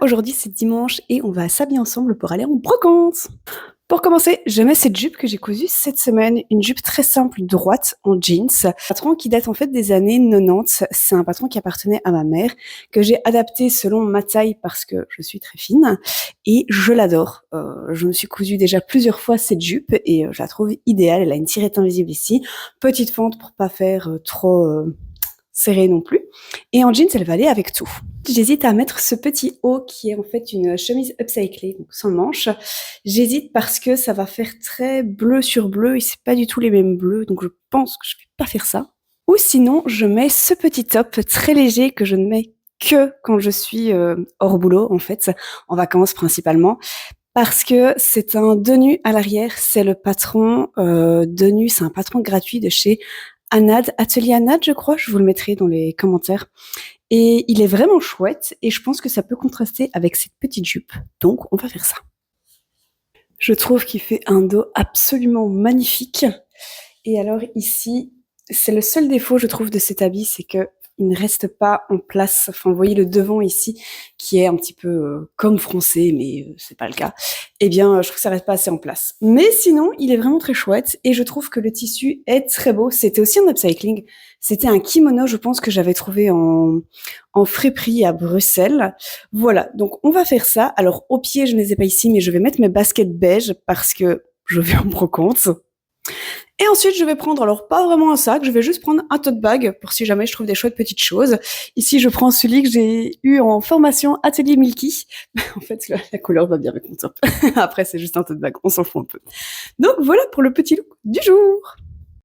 aujourd'hui c'est dimanche et on va s'habiller ensemble pour aller en brocante. Pour commencer, je mets cette jupe que j'ai cousue cette semaine, une jupe très simple, droite, en jeans. Un patron qui date en fait des années 90. C'est un patron qui appartenait à ma mère, que j'ai adapté selon ma taille parce que je suis très fine et je l'adore. Je me suis cousue déjà plusieurs fois cette jupe et je la trouve idéale. Elle a une tirette invisible ici, petite fente pour pas faire trop serrée non plus. Et en jeans, elle va aller avec tout. J'hésite à mettre ce petit haut qui est en fait une chemise upcyclée, donc sans manche. J'hésite parce que ça va faire très bleu sur bleu et c'est pas du tout les mêmes bleus, donc je pense que je vais pas faire ça. Ou sinon, je mets ce petit top très léger que je ne mets que quand je suis hors boulot, en fait, en vacances principalement. Parce que c'est un Denu à l'arrière, c'est le patron Denu, c'est un patron gratuit de chez Anad, Atelier Anad, je crois, je vous le mettrai dans les commentaires. Et il est vraiment chouette et je pense que ça peut contraster avec cette petite jupe. Donc, on va faire ça. Je trouve qu'il fait un dos absolument magnifique. Et alors ici, c'est le seul défaut, je trouve, de cet habit, c'est que il ne reste pas en place. Enfin, vous voyez le devant ici, qui est un petit peu comme froncé, mais c'est pas le cas. Eh bien, je trouve que ça reste pas assez en place. Mais sinon, il est vraiment très chouette et je trouve que le tissu est très beau. C'était aussi un upcycling. C'était un kimono, je pense, que j'avais trouvé en friperie à Bruxelles. Voilà, donc on va faire ça. Alors, au pied, je ne les ai pas ici, mais je vais mettre mes baskets beige parce que je vais en brocante. Et ensuite, je vais prendre, alors pas vraiment un sac, je vais juste prendre un tote bag pour si jamais je trouve des chouettes petites choses. Ici, je prends celui que j'ai eu en formation Atelier Milky. En fait, la couleur va bien avec mon top. Après, c'est juste un tote bag, on s'en fout un peu. Donc voilà pour le petit look du jour.